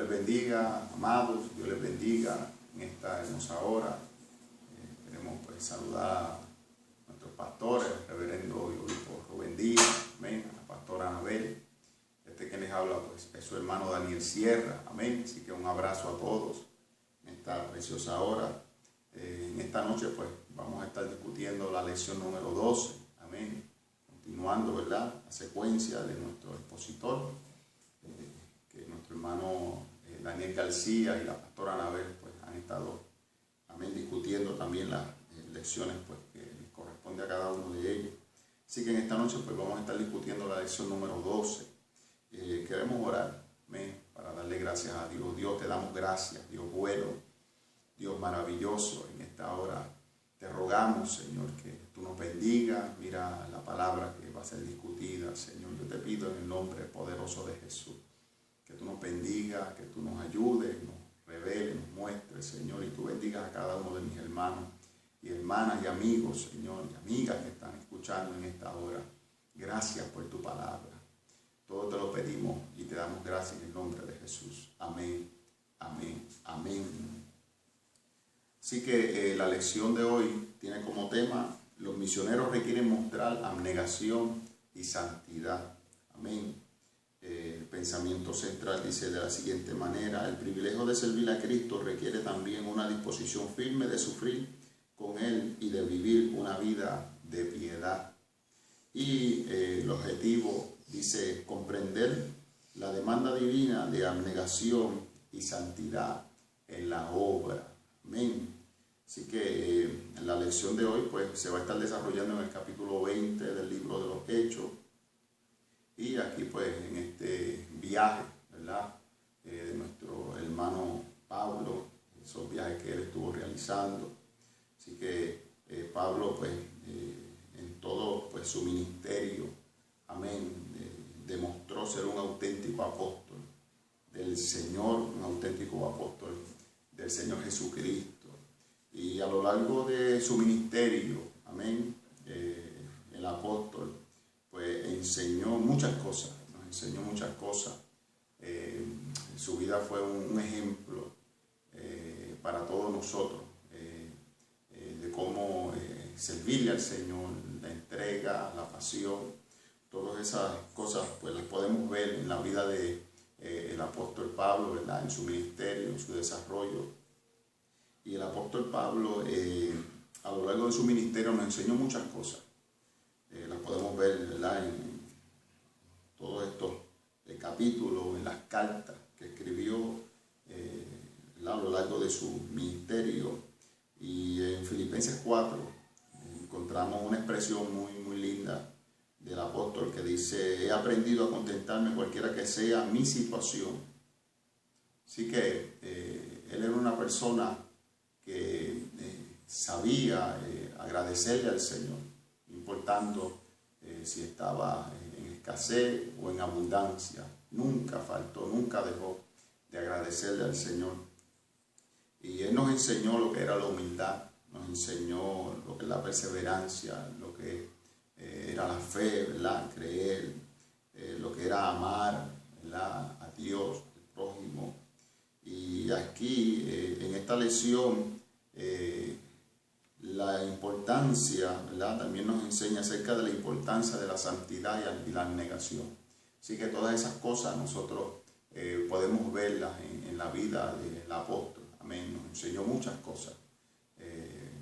les bendiga, amados, Dios les bendiga en esta hermosa hora. Queremos pues saludar a nuestros pastores, el reverendo y obispo Rubén Díaz, amén, a la pastora Anabel, que les habla pues es su hermano Daniel Sierra, amén. Así que un abrazo a todos en esta preciosa hora. En esta noche pues vamos a estar discutiendo la lección número 12, amén, continuando, ¿verdad?, la secuencia de nuestro expositor, que nuestro hermano Daniel García y la pastora Anabel pues han estado, amén, discutiendo también las lecciones pues que les corresponde a cada uno de ellos. Así que en esta noche pues vamos a estar discutiendo la lección número 12. Queremos orar, amén, para darle gracias a Dios. Dios, te damos gracias, Dios bueno, Dios maravilloso. En esta hora te rogamos, Señor, que tú nos bendigas. Mira la palabra que va a ser discutida, Señor. Yo te pido en el nombre poderoso de Jesús, que tú nos bendigas, que tú nos ayudes, nos reveles, nos muestres, Señor, y tú bendigas a cada uno de mis hermanos y hermanas y amigos, Señor, y amigas que están escuchando en esta hora. Gracias por tu palabra. Todo te lo pedimos y te damos gracias en el nombre de Jesús. Amén, amén, amén. Así que la lección de hoy tiene como tema: los misioneros requieren mostrar abnegación y santidad. Amén. El pensamiento central dice de la siguiente manera: el privilegio de servir a Cristo requiere también una disposición firme de sufrir con Él y de vivir una vida de piedad. Y el objetivo dice comprender la demanda divina de abnegación y santidad en la obra. Amén. Así que en la lección de hoy pues se va a estar desarrollando en el capítulo 20 del libro de los Hechos. Y aquí pues en este viaje, ¿verdad?, de nuestro hermano Pablo, esos viajes que él estuvo realizando. Así que Pablo pues en todo pues su ministerio, amén, demostró ser un auténtico apóstol del Señor, un auténtico apóstol del Señor Jesucristo. Y a lo largo de su ministerio, amén, el apóstol pues enseñó muchas cosas, nos enseñó muchas cosas. Su vida fue un ejemplo para todos nosotros, de cómo servirle al Señor, la entrega, la pasión. Todas esas cosas pues las podemos ver en la vida de el apóstol Pablo, ¿verdad?, en su ministerio, en su desarrollo. Y el apóstol Pablo a lo largo de su ministerio nos enseñó muchas cosas. Las podemos ver, ¿verdad?, en todos estos capítulos, en las cartas que escribió a lo largo de su ministerio. Y en Filipenses 4 encontramos una expresión muy linda del apóstol que dice: he aprendido a contentarme cualquiera que sea mi situación. Así que él era una persona que sabía agradecerle al Señor, no importando si estaba en escasez o en abundancia. Nunca faltó, nunca dejó de agradecerle al Señor. Y él nos enseñó lo que era la humildad, nos enseñó lo que es la perseverancia, lo que era la fe, ¿verdad?, creer, lo que era amar, ¿verdad?, a Dios, al prójimo. Y aquí, en esta lección, la importancia, ¿verdad?, también nos enseña acerca de la importancia de la santidad y la abnegación. Así que todas esas cosas nosotros podemos verlas en la vida del apóstol. Amén. Nos enseñó muchas cosas.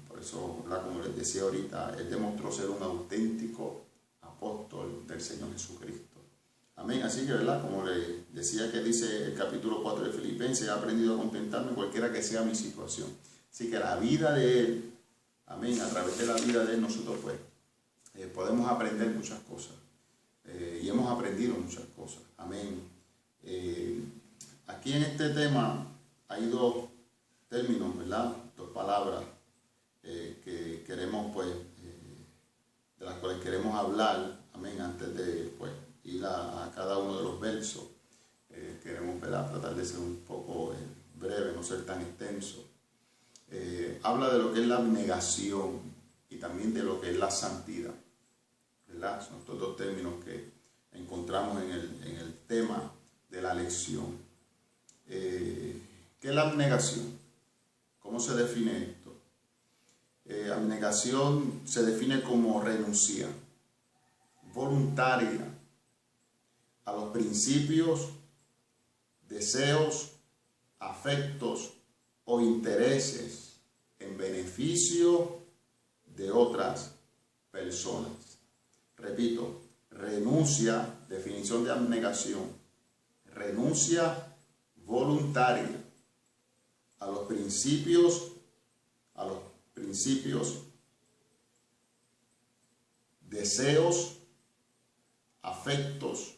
Por eso, ¿verdad?, como les decía ahorita, él demostró ser un auténtico apóstol del Señor Jesucristo. Amén. Así que, ¿verdad?, como les decía que dice el capítulo 4 de Filipenses: he aprendido a contentarme cualquiera que sea mi situación. Así que la vida de él, amén, a través de la vida de él nosotros pues podemos aprender muchas cosas. Y hemos aprendido muchas cosas. Amén. Aquí en este tema hay dos términos, ¿verdad?, dos palabras que queremos pues de las cuales queremos hablar, amén, antes de pues ir a cada uno de los versos. Queremos, ¿verdad?, tratar de ser un poco breve, no ser tan extenso. Habla de lo que es la abnegación y también de lo que es la santidad, ¿verdad? Son estos dos términos que encontramos en el tema de la lección. ¿Qué es la abnegación? ¿Cómo se define esto? Abnegación se define como renuncia voluntaria a los principios, deseos, afectos o intereses en beneficio de otras personas. Repito, renuncia, definición de abnegación, renuncia voluntaria a los principios, deseos, afectos,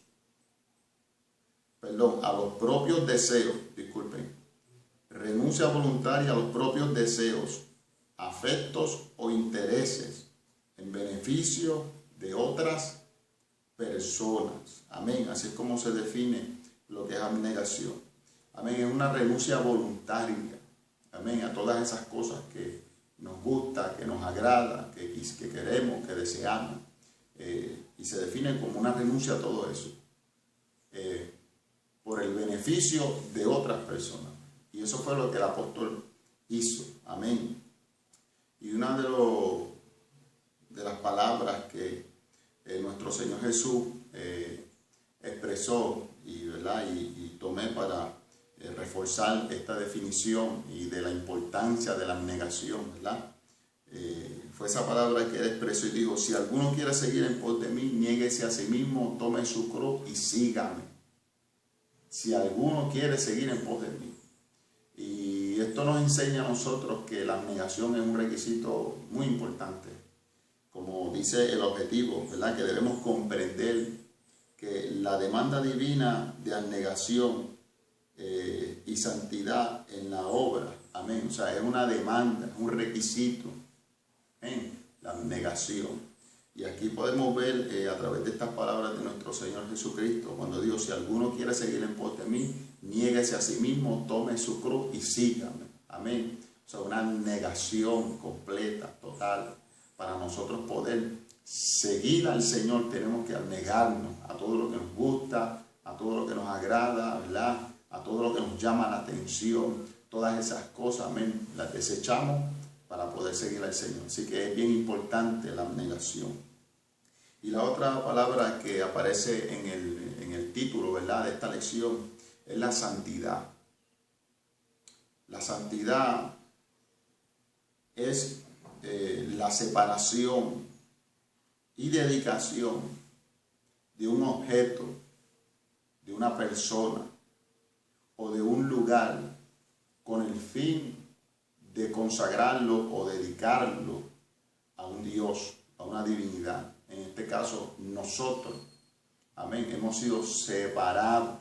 a los propios deseos, disculpen, renuncia voluntaria a los propios deseos, afectos o intereses en beneficio de otras personas. Amén. Así es como se define lo que es abnegación. Amén. Es una renuncia voluntaria. Amén. A todas esas cosas que nos gusta, que nos agrada, que queremos, que deseamos. Y se define como una renuncia a todo eso. Por el beneficio de otras personas. Y eso fue lo que el apóstol hizo. Amén. Y una de las palabras que nuestro Señor Jesús expresó y tomé para reforzar esta definición y de la importancia de la abnegación, fue esa palabra que él expresó y dijo: si alguno quiere seguir en pos de mí, niéguese a sí mismo, tome su cruz y sígame. Si alguno quiere seguir en pos de mí. Y esto nos enseña a nosotros que la abnegación es un requisito muy importante. Como dice el objetivo, que debemos comprender que la demanda divina de abnegación y santidad en la obra, amén, o sea, es una demanda, es un requisito, amén, la abnegación. Y aquí podemos ver a través de estas palabras de nuestro Señor Jesucristo, cuando dijo: si alguno quiere seguir en pos de mí, niéguese a sí mismo, tome su cruz y sígame. Amén. O sea, una negación completa, total. Para nosotros poder seguir al Señor tenemos que abnegarnos a todo lo que nos gusta, a todo lo que nos agrada, ¿verdad? A todo lo que nos llama la atención. Todas esas cosas, amén, las desechamos para poder seguir al Señor. Así que es bien importante la abnegación. Y la otra palabra que aparece en el título, ¿verdad?, de esta lección es la santidad. La santidad es la separación y dedicación de un objeto, de una persona o de un lugar con el fin de consagrarlo o dedicarlo a un Dios, a una divinidad. En este caso, nosotros, amén, hemos sido separados,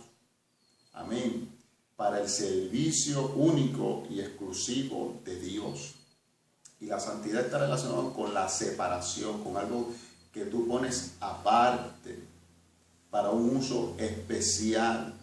amén, para el servicio único y exclusivo de Dios. Y la santidad está relacionada con la separación, con algo que tú pones aparte para un uso especial,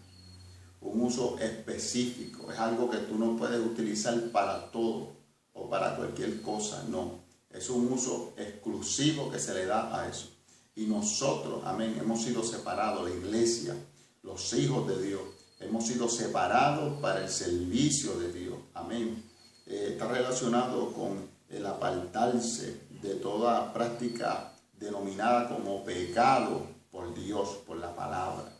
un uso específico. Es algo que tú no puedes utilizar para todo o para cualquier cosa, no. Es un uso exclusivo que se le da a eso. Y nosotros, amén, hemos sido separados, la iglesia, los hijos de Dios, hemos sido separados para el servicio de Dios. Amén. Está relacionado con el apartarse de toda práctica denominada como pecado por Dios, por la palabra.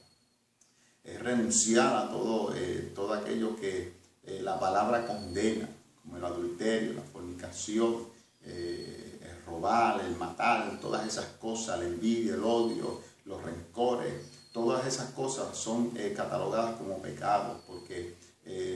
Es renunciar a todo aquello que la palabra condena, como el adulterio, la fornicación, el robar, el matar, todas esas cosas, la envidia, el odio, los rencores, todas esas cosas son catalogadas como pecados, porque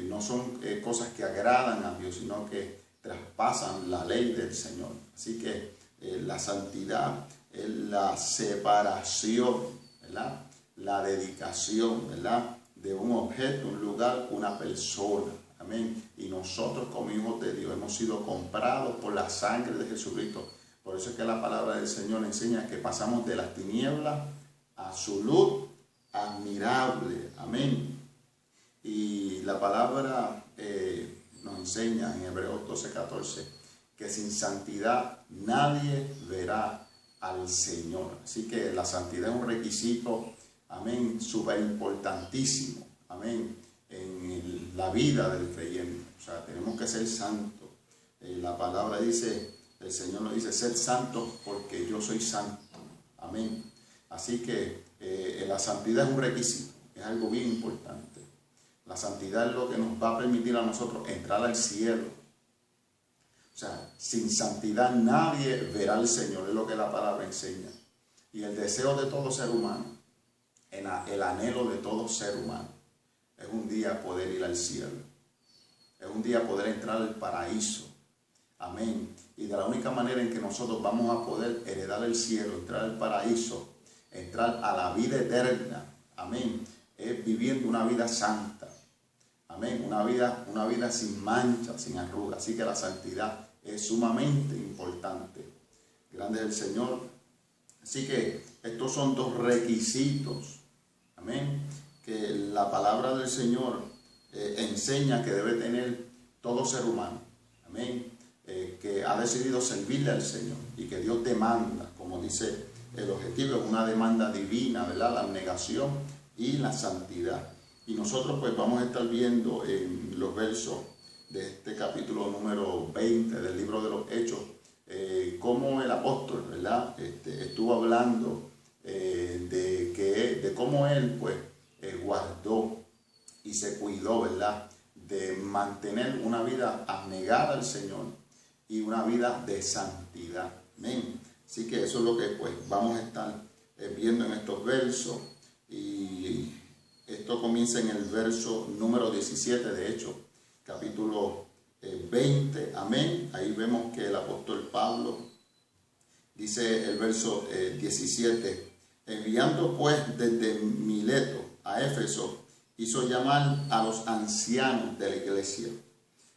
no son cosas que agradan a Dios, sino que traspasan la ley del Señor. Así que la santidad es la separación, ¿verdad?, la dedicación, ¿verdad?, de un objeto, un lugar, una persona. Amén. Y nosotros como hijos de Dios hemos sido comprados por la sangre de Jesucristo. Por eso es que la palabra del Señor enseña que pasamos de las tinieblas a su luz admirable. Amén. Y la palabra nos enseña en Hebreos 12:14 que sin santidad nadie verá al Señor. Así que la santidad es un requisito, amén, súper importantísimo, amén, en la vida del creyente. tenemos que ser santos. La palabra dice, el Señor nos dice, sed santos porque yo soy santo. Amén. Así que la santidad es un requisito, es algo bien importante. La santidad es lo que nos va a permitir a nosotros entrar al cielo. O sea, sin santidad nadie verá al Señor, es lo que la palabra enseña. Y el deseo de todo ser humano, el anhelo de todo ser humano, es un día poder ir al cielo. Es un día poder entrar al paraíso. Amén. Y de la única manera en que nosotros vamos a poder heredar el cielo, entrar al paraíso, entrar a la vida eterna, amén, es viviendo una vida santa. Amén. Una vida sin mancha, sin arruga. Así que la santidad es sumamente importante. Grande es el Señor. Así que estos son dos requisitos. Amén. Que la palabra del Señor enseña que debe tener todo ser humano. Amén. Que ha decidido servirle al Señor y que Dios demanda, como dice el objetivo, es una demanda divina, ¿verdad? La abnegación y la santidad. Y nosotros pues vamos a estar viendo en los versos de este capítulo número 20 del libro de los Hechos, cómo el apóstol, ¿verdad? Estuvo hablando de cómo él pues guardó y se cuidó, ¿verdad? De mantener una vida abnegada al Señor y una vida de santidad. Amén. Así que eso es lo que pues vamos a estar viendo en estos versos. Y esto comienza en el verso número 17 de Hechos, capítulo 20. Amén. Ahí vemos que el apóstol Pablo dice el verso 17: enviando pues desde Mileto a Éfeso, hizo llamar a los ancianos de la iglesia.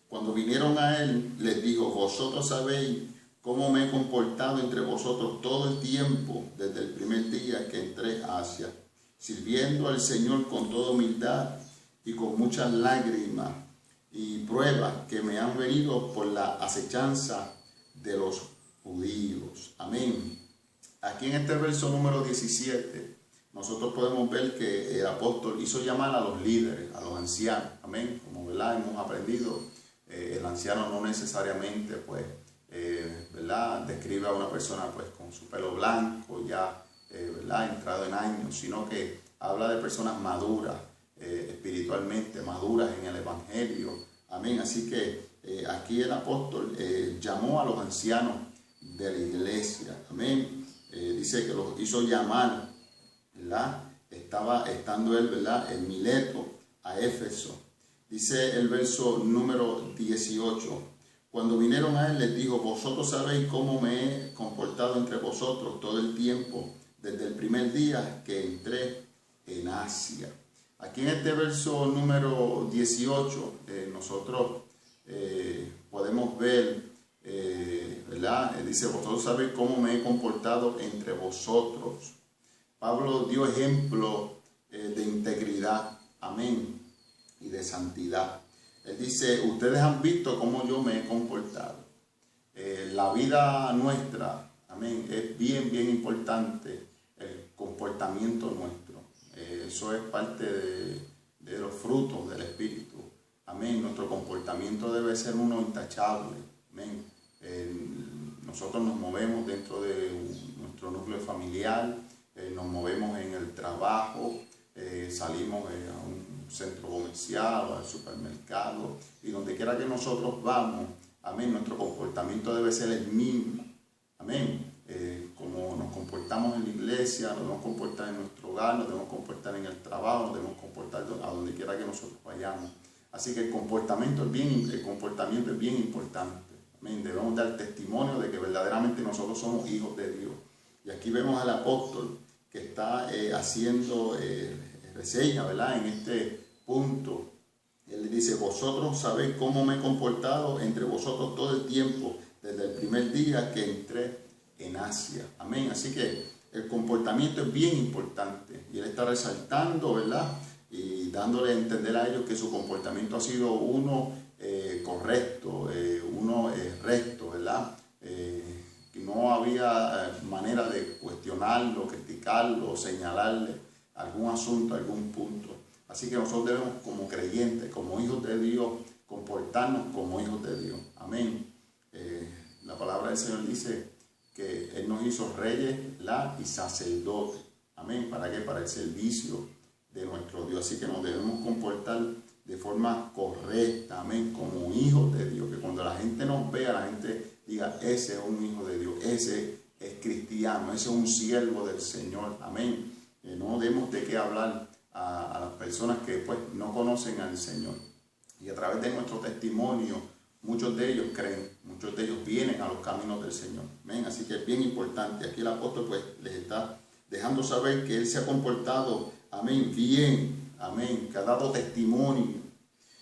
Cuando vinieron a él, les dijo: vosotros sabéis cómo me he comportado entre vosotros todo el tiempo, desde el primer día que entré a Asia, sirviendo al Señor con toda humildad y con muchas lágrimas y pruebas que me han venido por la acechanza de los judíos. Amén. Aquí en este verso número 17, nosotros podemos ver que el apóstol hizo llamar a los líderes, a los ancianos. Amén. Como ¿verdad? Hemos aprendido, el anciano no necesariamente pues, ¿verdad? Describe a una persona pues, con su pelo blanco, ya ¿verdad? Entrado en años, sino que habla de personas maduras, espiritualmente maduras en el Evangelio. Amén. Así que aquí el apóstol llamó a los ancianos de la iglesia. Amén. Dice que los hizo llamar, ¿verdad? Estando él, ¿verdad?, en Mileto a Éfeso. Dice el verso número 18: cuando vinieron a él, les dijo: vosotros sabéis cómo me he comportado entre vosotros todo el tiempo, desde el primer día que entré en Asia. Aquí en este verso número 18, nosotros podemos ver, ¿verdad? Dice: vosotros sabéis cómo me he comportado entre vosotros. Pablo dio ejemplo de integridad, amén, y de santidad. Él dice: ustedes han visto cómo yo me he comportado. La vida nuestra, amén, es bien importante el comportamiento nuestro. Eso es parte de los frutos del Espíritu. Amén. Nuestro comportamiento debe ser uno intachable. Amén. Nosotros nos movemos dentro de nuestro núcleo familiar, nos movemos en el trabajo, salimos a un centro comercial o al supermercado, y donde quiera que nosotros vamos, amén, nuestro comportamiento debe ser el mismo. Amén. Como nos comportamos en la iglesia, nos debemos comportar en nuestro hogar, nos debemos comportar en el trabajo, nos debemos comportar a donde quiera que nosotros vayamos. Así que el comportamiento es bien importante. Amén. Debemos dar testimonio de que verdaderamente nosotros somos hijos de Dios. Y aquí vemos al apóstol que está haciendo reseña, ¿verdad?, en este punto. Él le dice: vosotros sabéis cómo me he comportado entre vosotros todo el tiempo, desde el primer día que entré en Asia. Amén. Así que el comportamiento es bien importante. Y él está resaltando, ¿verdad?, y dándole a entender a ellos que su comportamiento ha sido uno correcto, uno recto, ¿verdad? Que no había manera de cuestionarlo, criticarlo, señalarle algún asunto, algún punto. Así que nosotros debemos, como creyentes, como hijos de Dios, comportarnos como hijos de Dios. Amén. La palabra del Señor dice que Él nos hizo reyes y sacerdotes. Amén. ¿Para qué? Para el servicio de nuestro Dios. Así que nos debemos comportar de forma correcta. Amén. Como hijos de Dios. Que cuando la gente nos vea, la gente diga, ese es un hijo de Dios. Ese es cristiano. Ese es un siervo del Señor. Amén. No debemos de qué hablar a las personas que pues no conocen al Señor. Y a través de nuestro testimonio, muchos de ellos creen, muchos de ellos vienen a los caminos del Señor. ¿Ven? Así que es bien importante. Aquí el apóstol pues les está dejando saber que él se ha comportado, amén, bien, amén, que ha dado testimonio.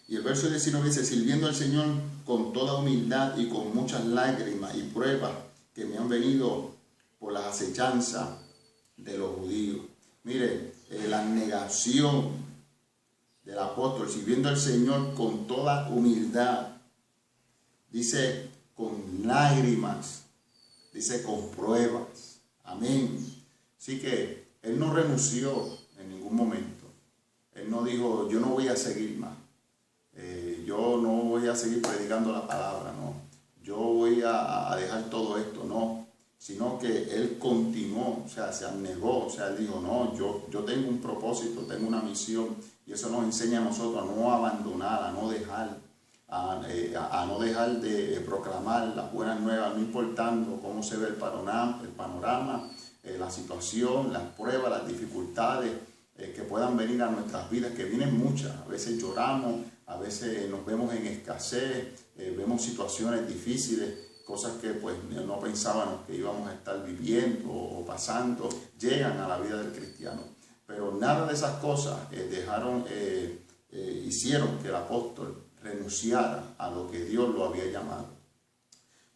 Y el verso 19 dice, sirviendo al Señor con toda humildad y con muchas lágrimas y pruebas que me han venido por las acechanzas de los judíos. Mire, la negación del apóstol, sirviendo al Señor con toda humildad, dice con lágrimas, dice con pruebas. Amén. Así que él no renunció en ningún momento. Él no dijo, yo no voy a seguir más. Yo no voy a seguir predicando la palabra, no. Yo voy a dejar todo esto, no. Sino que él continuó, o sea, se abnegó, o sea, él dijo, no, yo tengo un propósito, tengo una misión. Y eso nos enseña a nosotros a no abandonar, a no dejar, a no dejar de proclamar las buenas nuevas, no importando cómo se ve el panorama, la situación, las pruebas, las dificultades que puedan venir a nuestras vidas, que vienen muchas. A veces lloramos, a veces nos vemos en escasez, vemos situaciones difíciles, cosas que pues no pensábamos que íbamos a estar viviendo o pasando, llegan a la vida del cristiano. Pero nada de esas cosas hicieron que el apóstol renunciara a lo que Dios lo había llamado.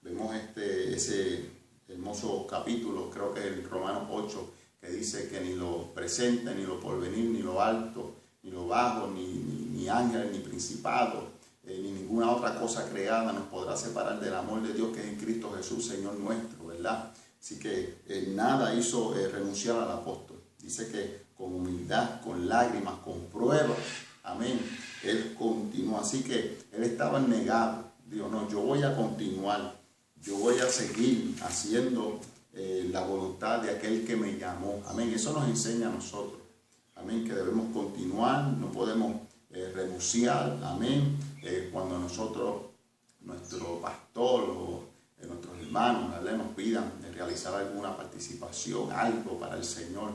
Vemos ese hermoso capítulo, creo que es el Romanos 8, que dice que ni lo presente, ni lo porvenir, ni lo alto, ni lo bajo, ni ángeles, ni principados, ni ninguna otra cosa creada nos podrá separar del amor de Dios que es en Cristo Jesús, Señor nuestro, ¿verdad? Así que nada hizo renunciar al apóstol. Dice que con humildad, con lágrimas, con pruebas, amén, él continuó. Así que él estaba negado. Dijo, no, yo voy a continuar, yo voy a seguir haciendo la voluntad de aquel que me llamó. Amén. Eso nos enseña a nosotros. Amén. Que debemos continuar, no podemos renunciar. Amén. Cuando nosotros, nuestro pastor o nuestros hermanos, ¿verdad?, nos pidan realizar alguna participación, algo para el Señor,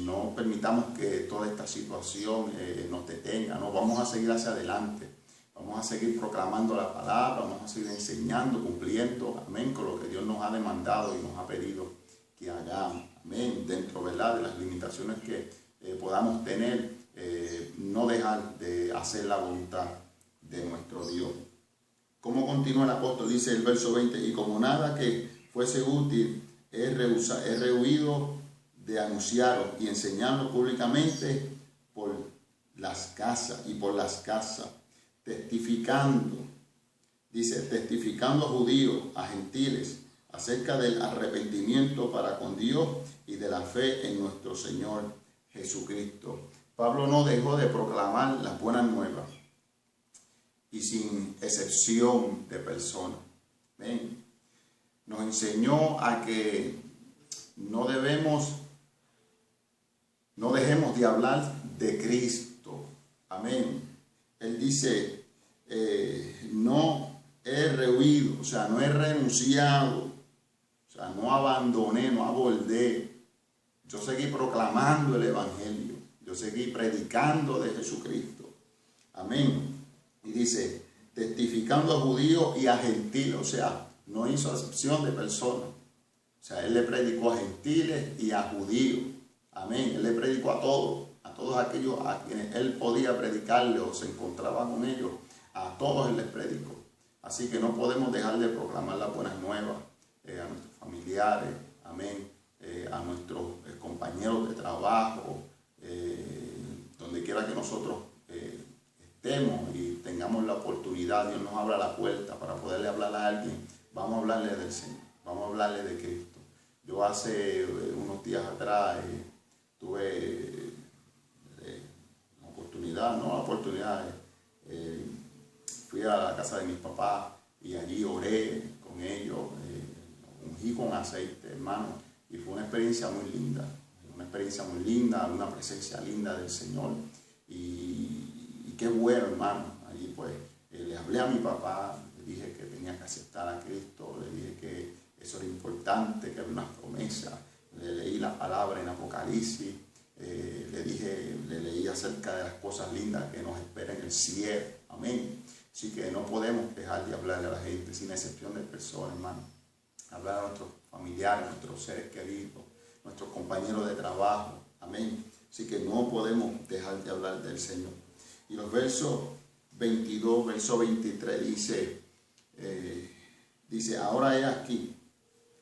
no permitamos que toda esta situación nos detenga. No, vamos a seguir hacia adelante. Vamos a seguir proclamando la palabra, vamos a seguir enseñando, cumpliendo, amén, con lo que Dios nos ha demandado y nos ha pedido que hagamos. Amén, dentro, ¿verdad?, de las limitaciones que podamos tener, no dejar de hacer la voluntad de nuestro Dios. ¿Cómo continúa el apóstol? Dice el verso 20, y como nada que fuese útil, he rehuido de anunciaros y enseñarlo públicamente por las casas y por las casas, testificando, dice, testificando a judíos, a gentiles, acerca del arrepentimiento para con Dios y de la fe en nuestro Señor Jesucristo. Pablo no dejó de proclamar las buenas nuevas y sin excepción de personas. ¿Ven? Nos enseñó a que no dejemos de hablar de Cristo. Amén. Él dice, no he rehuido, o sea, no he renunciado, o sea, no abandoné, no abordé. Yo seguí proclamando el Evangelio, yo seguí predicando de Jesucristo. Amén. Y dice, testificando a judíos y a gentiles, o sea, no hizo excepción de personas. O sea, él le predicó a gentiles y a judíos. Amén. Él le predicó a todos aquellos a quienes él podía predicarle o se encontraba con ellos. A todos él les predicó. Así que no podemos dejar de proclamar las buenas nuevas a nuestros familiares, amén, a nuestros compañeros de trabajo, donde quiera que nosotros estemos y tengamos la oportunidad, Dios nos abra la puerta para poderle hablar a alguien. Vamos a hablarle del Señor, vamos a hablarle de Cristo. Yo hace unos días atrás tuve la oportunidad fui a la casa de mis papás y allí oré con ellos, ungí con aceite, hermano, y fue una experiencia muy linda, una presencia linda del Señor, y qué bueno, hermano. Allí pues le hablé a mi papá, le dije que tenía que aceptar a Cristo, le dije que eso era importante, que era una promesa, le leí la palabra en Apocalipsis, le leí acerca de las cosas lindas que nos esperan en el cielo, amén. Así que no podemos dejar de hablarle a la gente, sin excepción de personas, hermano. Hablar a nuestros familiares, nuestros seres queridos, nuestros compañeros de trabajo, amén. Así que no podemos dejar de hablar del Señor. Y los versos 22, verso 23 dice, ahora he aquí,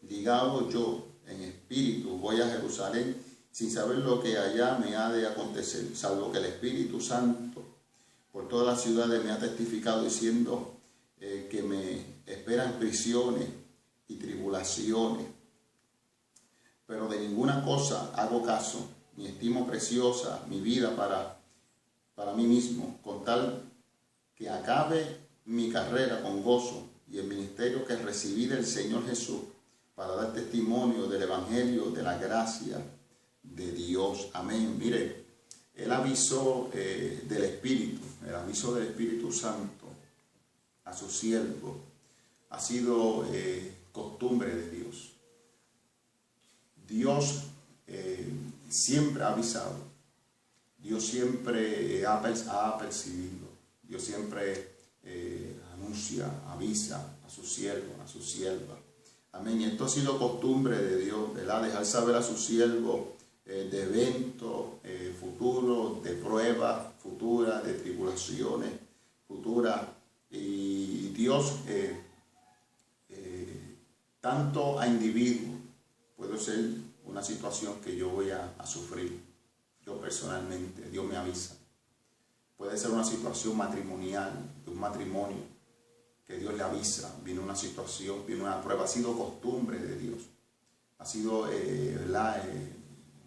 ligado yo en espíritu, voy a Jerusalén, sin saber lo que allá me ha de acontecer, salvo que el Espíritu Santo por todas las ciudades me ha testificado diciendo que me esperan prisiones y tribulaciones. Pero de ninguna cosa hago caso, ni estimo preciosa mi vida para mí mismo, con tal que acabe mi carrera con gozo y el ministerio que recibí del Señor Jesús para dar testimonio del Evangelio de la gracia de Dios. Amén. Mire, el aviso del Espíritu Santo a su siervo ha sido costumbre de Dios. Dios siempre ha avisado, Dios siempre ha percibido, Dios siempre anuncia, avisa a su siervo, a su sierva. Amén. Y esto ha sido costumbre de Dios, ¿verdad? Dejar saber a su siervo de eventos futuros, de pruebas futuras, de tribulaciones futuras. Y Dios, tanto a individuos, puede ser una situación que yo voy a sufrir, yo personalmente, Dios me avisa. Puede ser una situación matrimonial, de un matrimonio, que Dios le avisa, viene una situación, viene una prueba. Ha sido costumbre de Dios, ha sido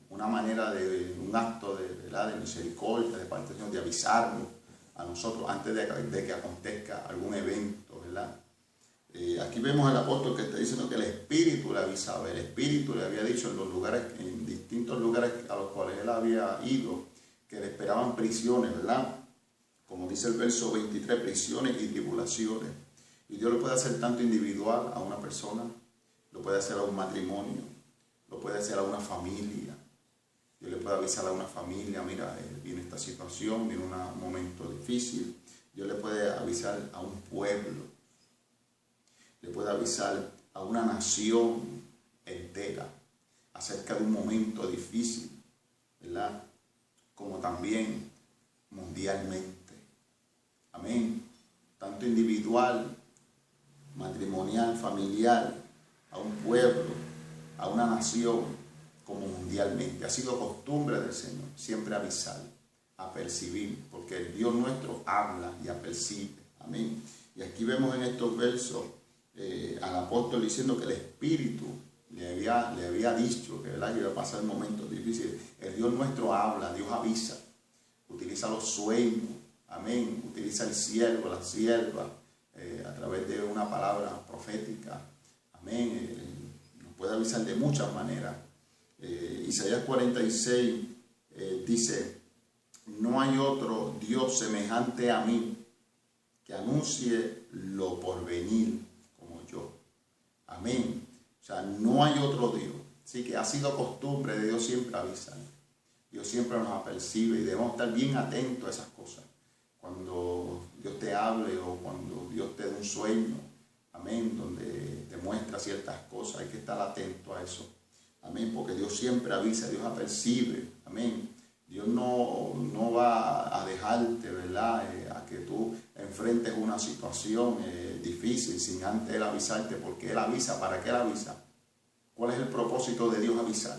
una manera un acto de misericordia de parte de Dios, de avisarnos a nosotros antes de que acontezca algún evento, ¿verdad? Aquí vemos al apóstol que está diciendo que el Espíritu le avisaba, el Espíritu le había dicho en distintos lugares a los cuales él había ido, que le esperaban prisiones, ¿verdad? Como dice el verso 23, prisiones y tribulaciones. Y Dios lo puede hacer tanto individual a una persona, lo puede hacer a un matrimonio, lo puede hacer a una familia. Dios le puede avisar a una familia, mira, viene esta situación, viene un momento difícil. Dios le puede avisar a un pueblo, le puede avisar a una nación entera acerca de un momento difícil, ¿verdad? Como también mundialmente. Amén. Tanto individual, matrimonial, familiar, a un pueblo, a una nación, como mundialmente. Ha sido costumbre del Señor siempre avisar, apercibir, porque el Dios nuestro habla y apercibe. Amén. Y aquí vemos en estos versos al apóstol diciendo que el Espíritu le había dicho que, ¿verdad?, que iba a pasar momentos difíciles. El Dios nuestro habla, Dios avisa, utiliza los sueños, amén, utiliza el siervo, la sierva, a través de una palabra profética, amén, nos puede avisar de muchas maneras. Isaías 46 dice, no hay otro Dios semejante a mí que anuncie lo porvenir como yo. Amén. O sea, no hay otro Dios. Así que ha sido costumbre de Dios siempre avisar. Dios siempre nos apercibe y debemos estar bien atentos a esas cosas. Cuando Dios te hable o cuando Dios te dé un sueño, amén, donde te muestra ciertas cosas, hay que estar atento a eso. Amén, porque Dios siempre avisa, Dios apercibe, amén. Dios no va a dejarte, ¿verdad?, a que tú enfrentes una situación difícil sin antes Él avisarte, porque Él avisa. ¿Para qué Él avisa? ¿Cuál es el propósito de Dios avisar?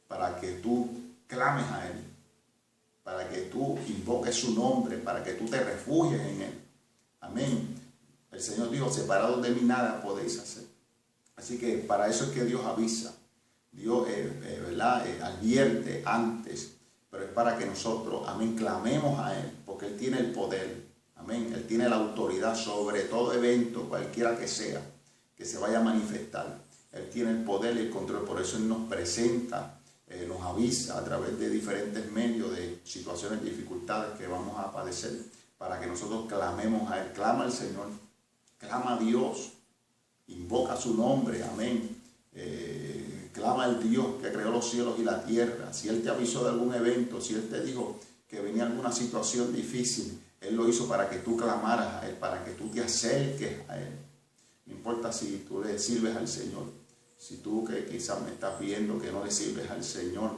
Para que tú clames a Él, para que tú invoques su nombre, para que tú te refugies en Él. Amén. El Señor dijo, separados de mí nada podéis hacer. Así que para eso es que Dios avisa. Dios, ¿verdad?, advierte antes pero es para que nosotros, amén, clamemos a Él, porque Él tiene el poder, amén, Él tiene la autoridad sobre todo evento, cualquiera que sea, que se vaya a manifestar. Él tiene el poder y el control, por eso Él nos presenta, nos avisa a través de diferentes medios, de situaciones, dificultades que vamos a padecer, para que nosotros clamemos a Él. Clama al Señor, clama a Dios, invoca su nombre, amén. Clama al Dios que creó los cielos y la tierra. Si Él te avisó de algún evento, si Él te dijo que venía alguna situación difícil, Él lo hizo para que tú clamaras a Él, para que tú te acerques a Él. No importa si tú le sirves al Señor, si tú que quizás me estás viendo que no le sirves al Señor,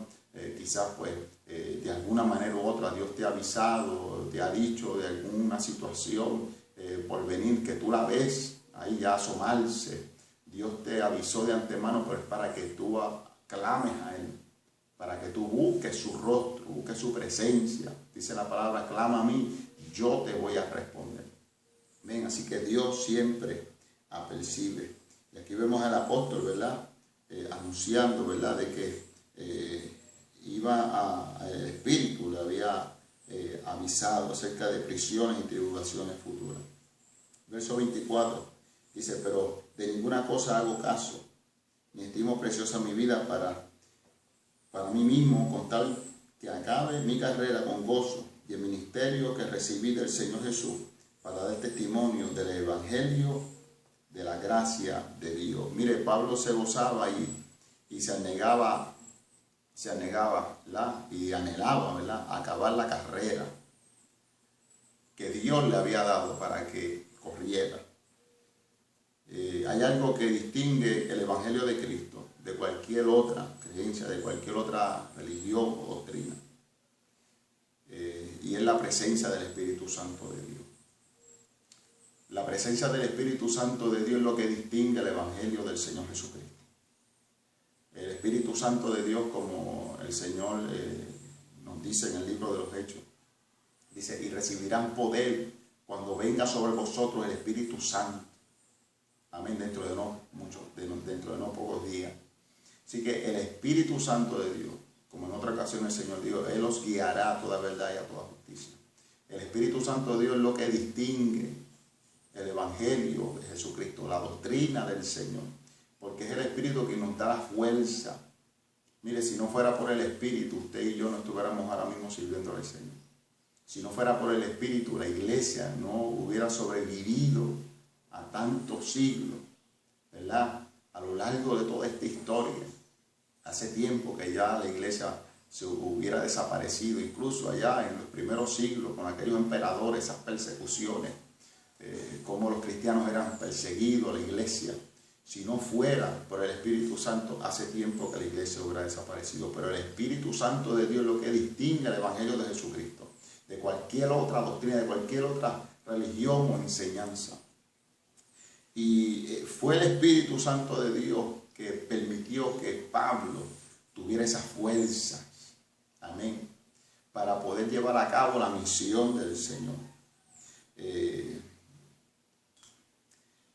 quizás pues de alguna manera u otra Dios te ha avisado, te ha dicho de alguna situación por venir que tú la ves ahí ya asomarse. Dios te avisó de antemano, pero es para que tú clames a Él, para que tú busques su rostro, busques su presencia. Dice la palabra, clama a mí, yo te voy a responder. Ven, así que Dios siempre apercibe. Y aquí vemos al apóstol, ¿verdad? Anunciando, ¿verdad? De que el Espíritu le había avisado acerca de prisiones y tribulaciones futuras. Verso 24 dice, pero de ninguna cosa hago caso, ni estimo preciosa mi vida para mí mismo, con tal que acabe mi carrera con gozo y el ministerio que recibí del Señor Jesús para dar testimonio del Evangelio de la gracia de Dios. Mire, Pablo se gozaba y se anegaba y anhelaba, ¿verdad?, acabar la carrera que Dios le había dado para que corriera. Hay algo que distingue el Evangelio de Cristo de cualquier otra creencia, de cualquier otra religión o doctrina. Y es la presencia del Espíritu Santo de Dios. La presencia del Espíritu Santo de Dios es lo que distingue el Evangelio del Señor Jesucristo. El Espíritu Santo de Dios, como el Señor nos dice en el libro de los Hechos, dice, y recibirán poder cuando venga sobre vosotros el Espíritu Santo. Amén, dentro de no pocos días. Así que el Espíritu Santo de Dios, como en otra ocasión el Señor dijo, Él os guiará a toda verdad y a toda justicia. El Espíritu Santo de Dios es lo que distingue el Evangelio de Jesucristo, la doctrina del Señor, porque es el Espíritu que nos da la fuerza. Mire, si no fuera por el Espíritu, usted y yo no estuviéramos ahora mismo sirviendo al Señor. Si no fuera por el Espíritu, la iglesia no hubiera sobrevivido a tantos siglos, ¿verdad? A lo largo de toda esta historia. Hace tiempo que ya la iglesia se hubiera desaparecido, incluso allá en los primeros siglos, con aquellos emperadores, esas persecuciones, como los cristianos eran perseguidos, la iglesia. Si no fuera por el Espíritu Santo, hace tiempo que la iglesia hubiera desaparecido. Pero el Espíritu Santo de Dios es lo que distingue el Evangelio de Jesucristo de cualquier otra doctrina, de cualquier otra religión o enseñanza. Y fue el Espíritu Santo de Dios que permitió que Pablo tuviera esas fuerzas, amén, para poder llevar a cabo la misión del Señor,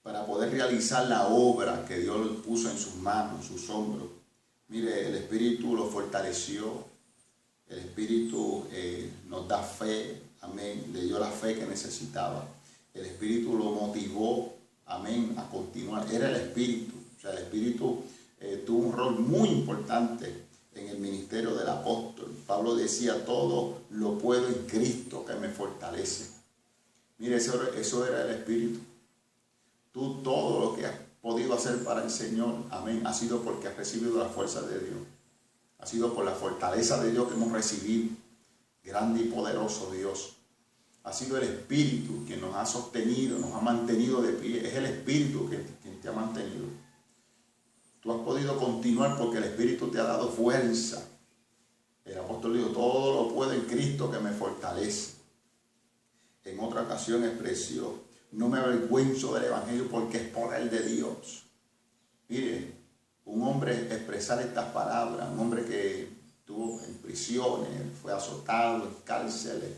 para poder realizar la obra que Dios puso en sus manos, en sus hombros. Mire, el Espíritu lo fortaleció, el Espíritu nos da fe, amén, le dio la fe que necesitaba, el Espíritu lo motivó, amén, a continuar. Era el Espíritu, o sea, el Espíritu tuvo un rol muy importante en el ministerio del apóstol. Pablo decía, todo lo puedo en Cristo que me fortalece. Mire, eso era el Espíritu. Tú todo lo que has podido hacer para el Señor, amén, ha sido porque has recibido la fuerza de Dios. Ha sido por la fortaleza de Dios que hemos recibido. Grande y poderoso Dios. Ha sido el Espíritu quien nos ha sostenido, nos ha mantenido de pie. Es el Espíritu quien te ha mantenido. Tú has podido continuar porque el Espíritu te ha dado fuerza. El apóstol dijo, todo lo puedo en Cristo que me fortalece. En otra ocasión expresó, no me avergüenzo del Evangelio porque es poder de Dios. Mire, un hombre expresar estas palabras, un hombre que estuvo en prisiones, fue azotado, en cárceles,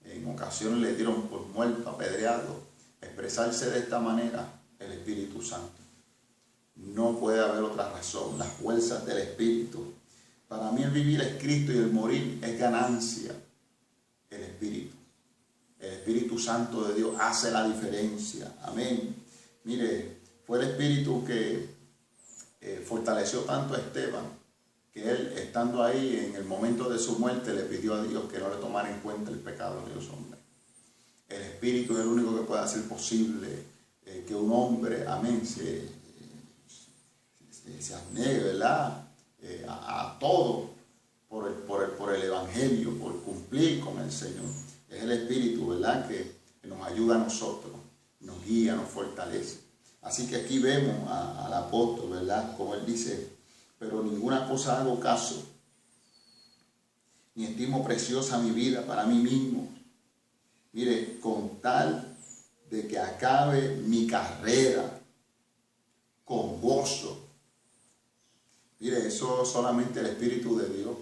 en ocasiones le dieron por muerto, apedreado, expresarse de esta manera, el Espíritu Santo. No puede haber otra razón. Las fuerzas del Espíritu Para mí el vivir es Cristo y el morir es ganancia. El Espíritu Santo de Dios hace la diferencia. Amén. Mire, fue el Espíritu que fortaleció tanto a Esteban, que él, estando ahí en el momento de su muerte, le pidió a Dios que no le tomara en cuenta el pecado de los hombres. El Espíritu es el único que puede hacer posible que un hombre, amén, se abnegue, ¿verdad? A todo por el Evangelio, por cumplir con el Señor. Es el Espíritu, ¿verdad?, que nos ayuda a nosotros, nos guía, nos fortalece. Así que aquí vemos al apóstol, ¿verdad?, como él dice: pero ninguna cosa hago caso, ni estimo preciosa mi vida para mí mismo. Mire, con tal de que acabe mi carrera con gozo. Mire, eso solamente el Espíritu de Dios.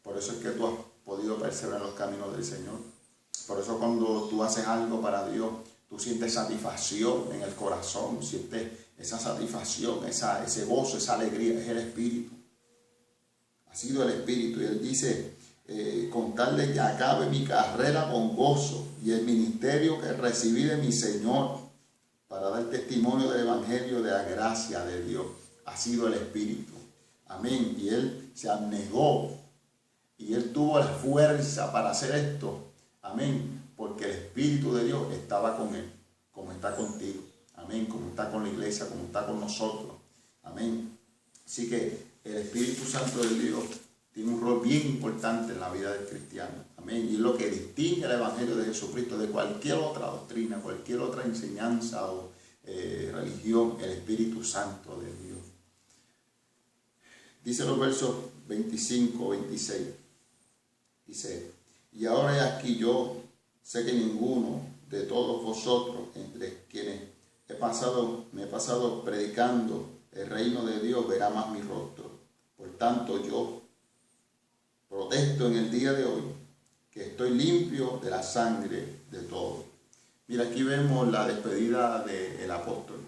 Por eso es que tú has podido perseverar en los caminos del Señor. Por eso cuando tú haces algo para Dios, tú sientes satisfacción en el corazón, sientes esa satisfacción, ese gozo, esa alegría. Es el Espíritu. Ha sido el Espíritu. Y él dice: con tal de que acabe mi carrera con gozo y el ministerio que recibí de mi Señor, para dar testimonio del Evangelio de la gracia de Dios. Ha sido el Espíritu. Amén. Y él se abnegó. Y él tuvo la fuerza para hacer esto. Amén. Porque el Espíritu de Dios estaba con él, como está contigo. Amén. Como está con la iglesia, como está con nosotros. Amén. Así que el Espíritu Santo de Dios tiene un rol bien importante en la vida del cristiano. Amén. Y es lo que distingue el Evangelio de Jesucristo de cualquier otra doctrina, cualquier otra enseñanza o religión. El Espíritu Santo de Dios. Dice los versos 25, 26. Dice: y ahora he aquí yo sé que ninguno de todos vosotros, entre quienes me he pasado predicando el reino de Dios, verá más mi rostro. Por tanto, yo protesto en el día de hoy que estoy limpio de la sangre de todos. Mira, aquí vemos la despedida del apóstol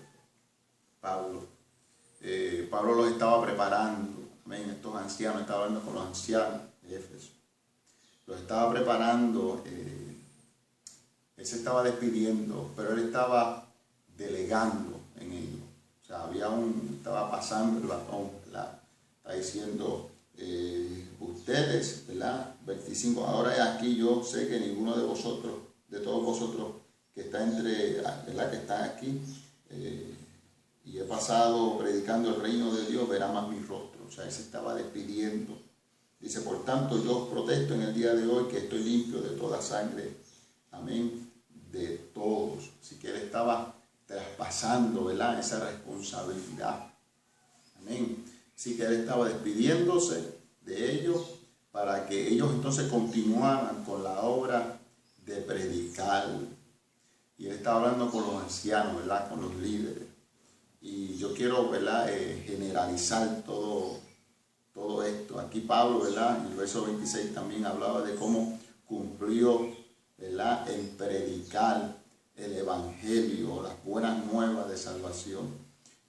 Pablo. Pablo los estaba preparando. Amén. Estos ancianos, estaba hablando con los ancianos de Éfeso. Los estaba preparando. Él se estaba despidiendo, pero él estaba delegando en ellos. O sea, estaba pasando el batón, ¿verdad? Está diciendo: ustedes, ¿verdad? 25, ahora es aquí, yo sé que ninguno de vosotros, de todos vosotros que está ¿verdad?, que están aquí, y he pasado predicando el reino de Dios, verá más mi rostro. O sea, él se estaba despidiendo. Dice: por tanto, yo protesto en el día de hoy que estoy limpio de toda sangre. Amén. De todos. Así que él estaba traspasando, ¿verdad?, esa responsabilidad. Amén. Así que él estaba despidiéndose de ellos para que ellos entonces continuaran con la obra de predicar. Y él estaba hablando con los ancianos, ¿verdad?, con los líderes. Y yo quiero, ¿verdad?, generalizar todo esto. Aquí Pablo, ¿verdad?, en el verso 26 también hablaba de cómo cumplió, ¿verdad?, en predicar el Evangelio, las buenas nuevas de salvación.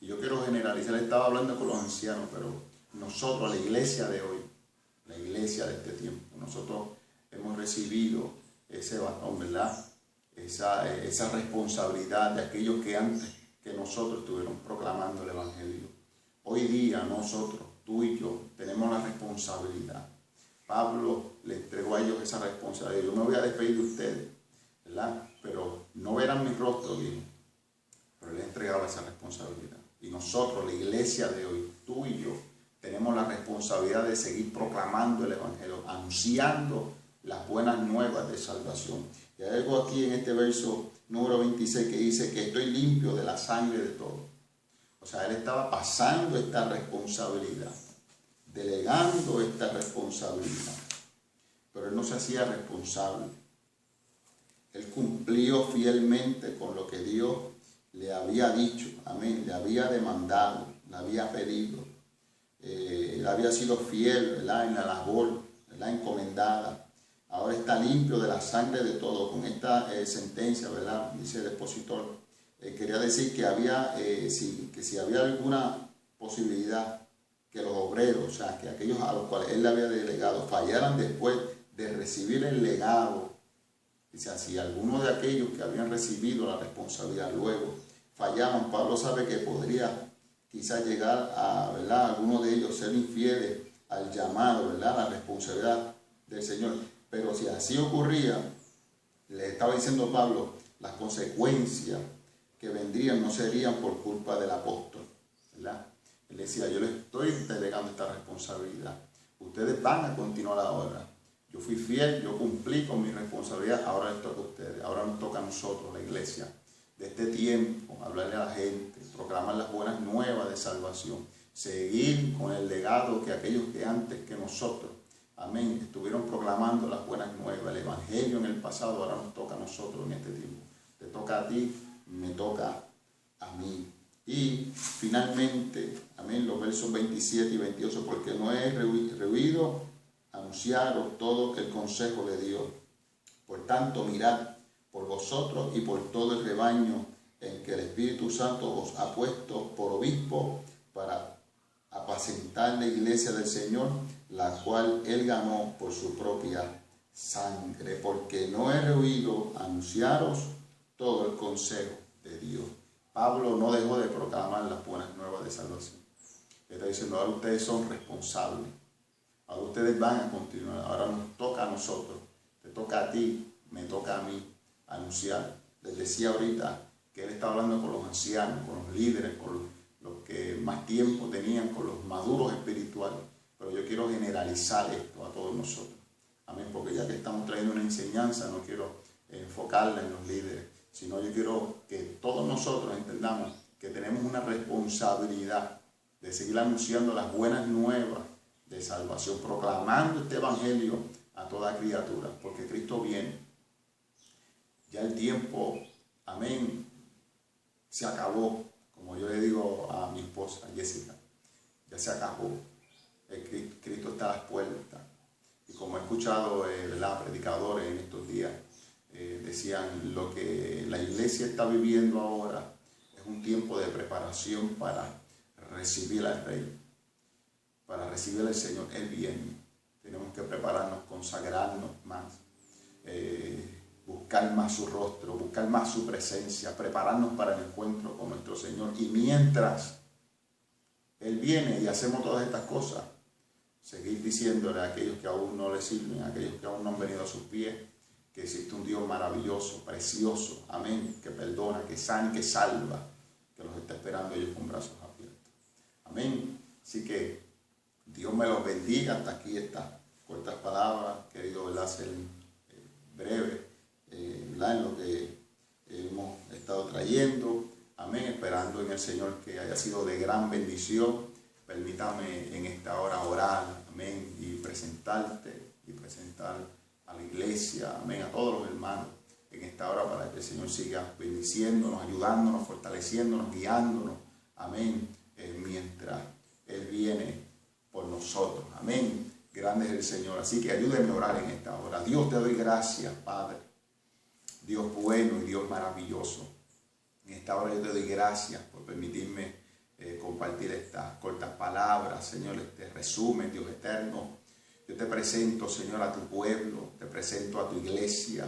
Y yo quiero generalizar, estaba hablando con los ancianos, pero nosotros, la iglesia de hoy, la iglesia de este tiempo, nosotros hemos recibido ese batón, ¿verdad?, esa responsabilidad de aquellos que antes que nosotros estuvieron proclamando el Evangelio. Hoy día nosotros, tú y yo, tenemos la responsabilidad. Pablo le entregó a ellos esa responsabilidad. Yo me voy a despedir de ustedes, ¿verdad? Pero no verán mi rostro, bien. Pero él entregaba esa responsabilidad. Y nosotros, la iglesia de hoy, tú y yo, tenemos la responsabilidad de seguir proclamando el Evangelio, anunciando las buenas nuevas de salvación. Y hay algo aquí en este verso número 26 que dice que estoy limpio de la sangre de todos. O sea, él estaba pasando esta responsabilidad, delegando esta responsabilidad. Pero él no se hacía responsable. Él cumplió fielmente con lo que Dios le había dicho, amén, le había demandado, le había pedido. Él había sido fiel, ¿verdad?, en la labor, ¿verdad?, encomendada. Ahora está limpio de la sangre de todo. Con esta sentencia, ¿verdad?, dice el expositor, quería decir que si había alguna posibilidad que los obreros, o sea, que aquellos a los cuales él le había delegado, fallaran después de recibir el legado. Dice, si alguno de aquellos que habían recibido la responsabilidad luego fallaban, Pablo sabe que podría quizás llegar a, ¿verdad?, alguno de ellos ser infieles al llamado, ¿verdad?, la responsabilidad del Señor. Pero si así ocurría, le estaba diciendo Pablo, las consecuencias que vendrían no serían por culpa del apóstol, ¿verdad? Él decía, yo les estoy delegando esta responsabilidad. Ustedes van a continuar ahora. Yo fui fiel, yo cumplí con mi responsabilidad, ahora les toca a ustedes, ahora nos toca a nosotros, la iglesia, de este tiempo, hablarle a la gente, proclamar las buenas nuevas de salvación, seguir con el legado que aquellos que antes que nosotros, amén, estuvieron proclamando las buenas nuevas, el evangelio en el pasado, ahora nos toca a nosotros en este tiempo. Te toca a ti, me toca a mí. Y finalmente, amén, los versos 27 y 28, porque no he rehuido anunciaros todo el consejo de Dios. Por tanto, mirad por vosotros y por todo el rebaño en que el Espíritu Santo os ha puesto por obispo para apacentar la iglesia del Señor, la cual él ganó por su propia sangre, porque no he rehuido anunciaros todo el consejo de Dios. Pablo no dejó de proclamar las buenas nuevas de salvación. Está diciendo, ahora ustedes son responsables. Ahora ustedes van a continuar. Ahora nos toca a nosotros. Te toca a ti, me toca a mí anunciar. Les decía ahorita que él estaba hablando con los ancianos, con los líderes, con los que más tiempo tenían, con los maduros espirituales. Pero yo quiero generalizar esto a todos nosotros. Amén, porque ya que estamos trayendo una enseñanza, no quiero enfocarla en los líderes, sino yo quiero que todos nosotros entendamos que tenemos una responsabilidad de seguir anunciando las buenas nuevas de salvación, proclamando este evangelio a toda criatura, porque Cristo viene. Ya el tiempo, amén, se acabó, como yo le digo a mi esposa Jessica, ya se acabó. Cristo está a las puertas. Y como he escuchado predicadores en estos días, decían, lo que la iglesia está viviendo ahora es un tiempo de preparación para recibir al Rey, para recibir al Señor. Él viene. Tenemos que prepararnos, consagrarnos más, buscar más su rostro, buscar más su presencia, prepararnos para el encuentro con nuestro Señor. Y mientras Él viene y hacemos todas estas cosas, seguir diciéndole a aquellos que aún no le sirven, a aquellos que aún no han venido a sus pies, que existe un Dios maravilloso, precioso, amén, que perdona, que sana y que salva, que los está esperando ellos con brazos abiertos. Amén. Así que Dios me los bendiga. Hasta aquí estas cortas palabras, querido, ¿verdad?, ser breve, ¿verdad?, en lo que hemos estado trayendo. Amén. Esperando en el Señor que haya sido de gran bendición. Permítame en esta hora orar, amén, y presentarte y presentar a la iglesia, amén, a todos los hermanos en esta hora, para que el Señor siga bendiciéndonos, ayudándonos, fortaleciéndonos, guiándonos, amén, mientras Él viene por nosotros, amén. Grande es el Señor. Así que ayúdenme a orar en esta hora. Dios, te doy gracias, Padre, Dios bueno y Dios maravilloso. En esta hora yo te doy gracias por permitirme compartir estas cortas palabras, Señor, este resumen, Dios eterno. Yo te presento, Señor, a tu pueblo, te presento a tu iglesia,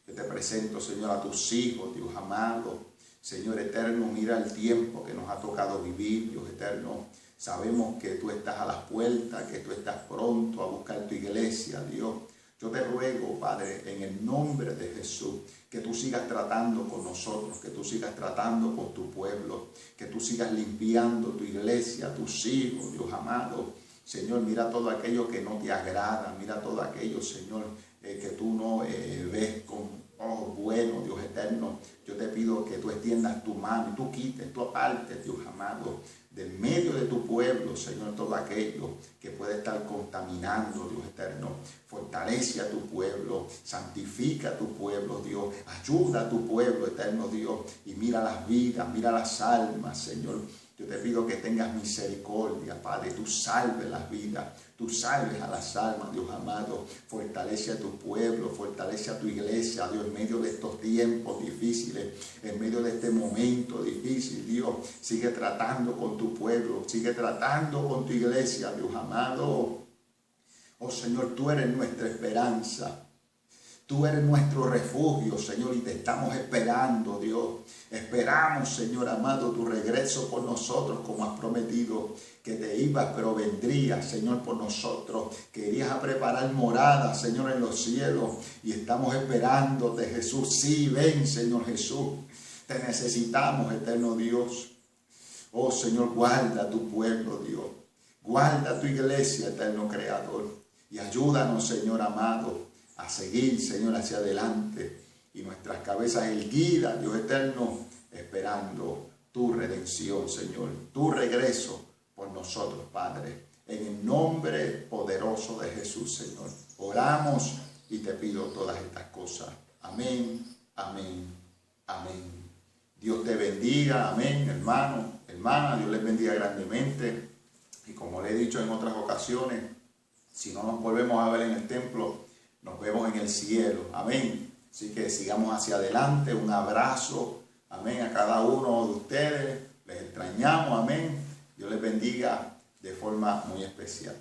yo te presento, Señor, a tus hijos, Dios amado. Señor eterno, mira el tiempo que nos ha tocado vivir, Dios eterno. Sabemos que tú estás a las puertas, que tú estás pronto a buscar tu iglesia, Dios. Yo te ruego, Padre, en el nombre de Jesús, que tú sigas tratando con nosotros, que tú sigas tratando con tu pueblo, que tú sigas limpiando tu iglesia, tus hijos, Dios amado. Señor, mira todo aquello que no te agrada, mira todo aquello, Señor, que tú no ves con ojos buenos, Dios eterno. Yo te pido que tú extiendas tu mano y tú quites, tú apartes, Dios amado, del medio de tu pueblo, Señor, todo aquello que puede estar contaminando, Dios eterno. Fortalece a tu pueblo, santifica a tu pueblo, Dios. Ayuda a tu pueblo, eterno Dios, y mira las vidas, mira las almas, Señor. Yo te pido que tengas misericordia, Padre, tú salves las vidas, tú salves a las almas, Dios amado. Fortalece a tu pueblo, fortalece a tu iglesia, Dios, en medio de estos tiempos difíciles. difíciles, en medio de este momento difícil, Dios, sigue tratando con tu pueblo, sigue tratando con tu iglesia, Dios amado. Oh Señor, tú eres nuestra esperanza. Tú eres nuestro refugio, Señor, y te estamos esperando, Dios. Esperamos, Señor amado, tu regreso por nosotros, como has prometido que te ibas, pero vendrías, Señor, por nosotros, que irías a preparar morada, Señor, en los cielos, y estamos esperándote, Jesús. Sí, ven, Señor Jesús. Te necesitamos, eterno Dios. Oh, Señor, guarda tu pueblo, Dios. Guarda tu iglesia, eterno Creador. Y ayúdanos, Señor amado, a seguir, Señor, hacia adelante y nuestras cabezas erguidas, Dios eterno, esperando tu redención, Señor, tu regreso por nosotros, Padre, en el nombre poderoso de Jesús, Señor. Oramos y te pido todas estas cosas. Amén, amén, amén. Dios te bendiga, amén, hermano, hermana, Dios les bendiga grandemente. Y como le he dicho en otras ocasiones, si no nos volvemos a ver en el templo, nos vemos en el cielo. Amén. Así que sigamos hacia adelante. Un abrazo. Amén. A cada uno de ustedes. Les extrañamos. Amén. Dios les bendiga de forma muy especial.